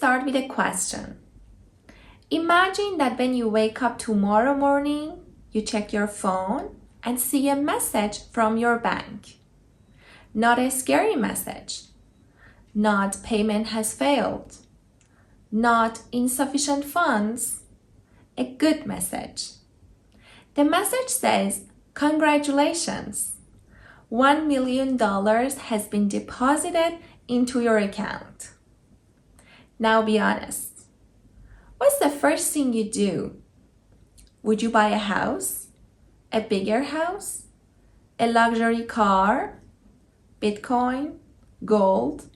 start with a question. Imagine that when you wake up tomorrow morning, you check your phone and see a message from your bank. Not a scary message. Not payment has failed. Not insufficient funds. A good message. The message says, congratulations. $1 million has been deposited into your account. Now be honest. What's the first thing you do? Would you buy a house? A bigger house? A luxury car? Bitcoin? Gold?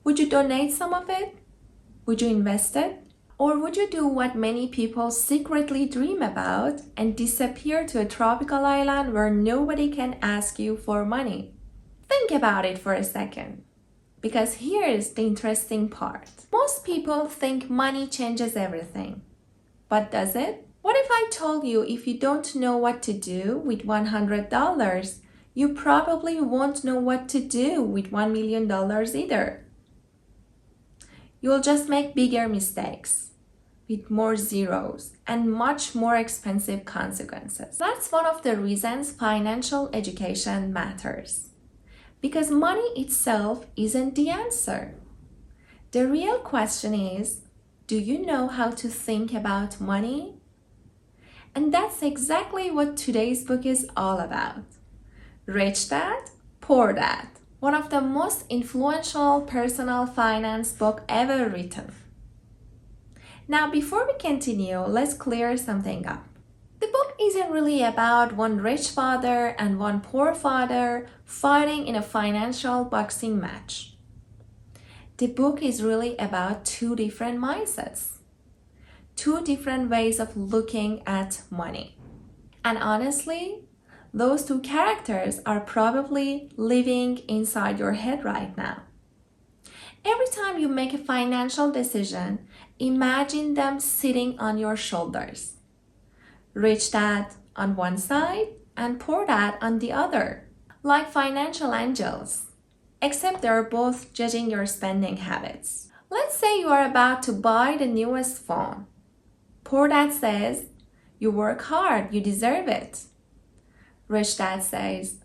Would you donate some of it? Would you invest it? Or would you do what many people secretly dream about and disappear to a tropical island where nobody can ask you for money? Think about it for a second. Because here is the interesting part. Most people think money changes everything. But does it? What if I told you if you don't know what to do with $100, you probably won't know what to do with $1 million either? You'll just make bigger mistakes with more zeros and much more expensive consequences. That's one of the reasons financial education matters. Because money itself isn't the answer. The real question is, do you know how to think about money? And that's exactly what today's book is all about. Rich Dad, Poor Dad, one of the most influential personal finance book ever written. Now, before we continue, let's clear something up. The book isn't really about one rich father and one poor father fighting in a financial boxing match. The book is really about two different mindsets, two different ways of looking at money. And honestly, those two characters are probably living inside your head right now. Every time you make a financial decision, imagine them sitting on your shoulders. Rich dad on one side and poor dad on the other, like financial angels, except they're both judging your spending habits. Let's say you are about to buy the newest phone. Poor dad says, you work hard, you deserve it. Rich dad says,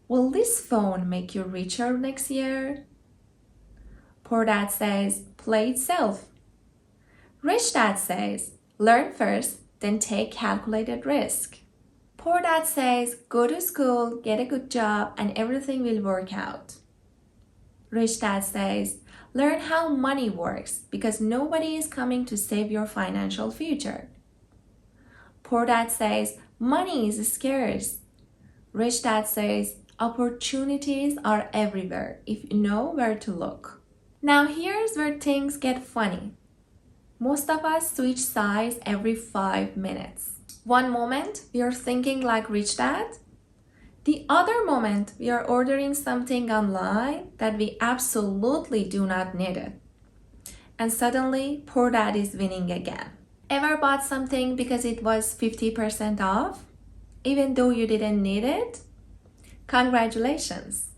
will this phone make you richer next year? Poor dad says, play it safe. Rich dad says, learn first, then take calculated risk. Poor dad says, go to school, get a good job, and everything will work out. Rich dad says, learn how money works because nobody is coming to save your financial future. Poor dad says, money is scarce. Rich dad says, opportunities are everywhere if you know where to look. Now here's where things get funny. Most of us switch sides every 5 minutes. One moment, we are thinking like rich dad. The other moment, we are ordering something online that we absolutely do not need it. And suddenly, poor dad is winning again. Ever bought something because it was 50% off, even though you didn't need it? Congratulations!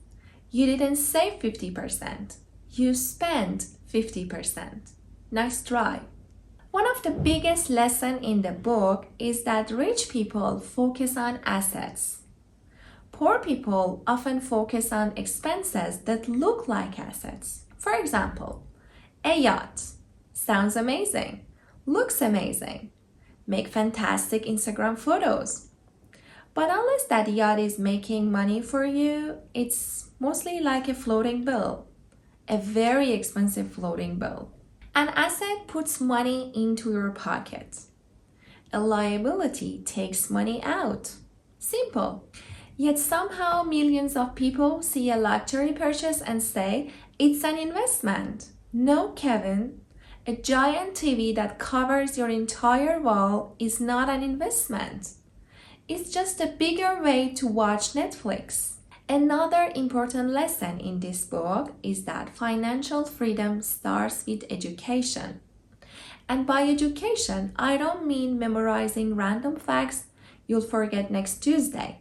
You didn't save 50%. You spent 50%. Nice try. One of the biggest lessons in the book is that rich people focus on assets. Poor people often focus on expenses that look like assets. For example, a yacht. Sounds amazing. Looks amazing. Make fantastic Instagram photos. But unless that yacht is making money for you, it's mostly like a floating bill. A very expensive floating bill. An asset puts money into your pocket. A liability takes money out. Simple. Yet somehow millions of people see a luxury purchase and say, it's an investment. No, Kevin. A giant TV that covers your entire wall is not an investment. It's just a bigger way to watch Netflix. Another important lesson in this book is that financial freedom starts with education. And by education, I don't mean memorizing random facts you'll forget next Tuesday.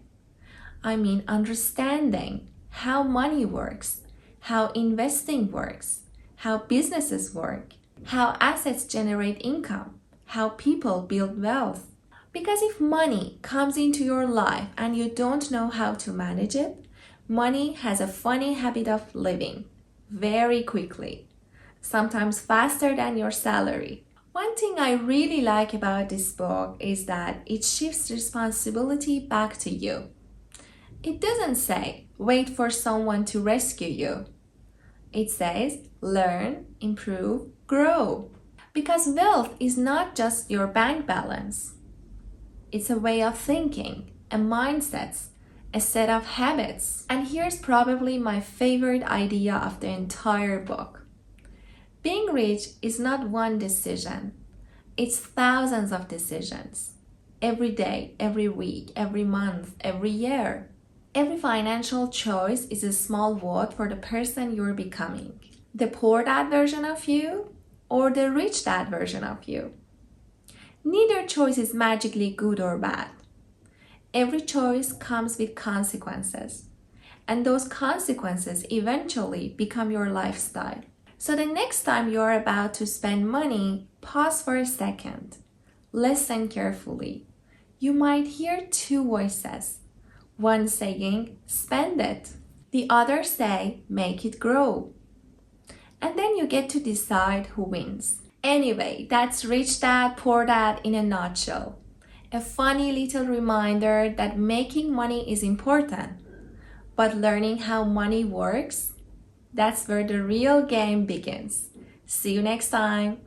I mean understanding how money works, how investing works, how businesses work, how assets generate income, how people build wealth. Because if money comes into your life and you don't know how to manage it, money has a funny habit of leaving very quickly, sometimes faster than your salary. One thing I really like about this book is that it shifts responsibility back to you. It doesn't say, wait for someone to rescue you. It says, learn, improve, grow. Because wealth is not just your bank balance. It's a way of thinking, a mindset, a set of habits. And here's probably my favorite idea of the entire book. Being rich is not one decision. It's thousands of decisions. Every day, every week, every month, every year. Every financial choice is a small vote for the person you're becoming. The poor dad version of you or the rich dad version of you. Neither choice is magically good or bad. Every choice comes with consequences, and those consequences eventually become your lifestyle. So the next time you're about to spend money, pause for a second. Listen carefully. You might hear two voices. One saying, spend it. The other say, make it grow. And then you get to decide who wins. Anyway, that's Rich Dad, Poor Dad in a nutshell. A funny little reminder that making money is important, but learning how money works, that's where the real game begins. See you next time.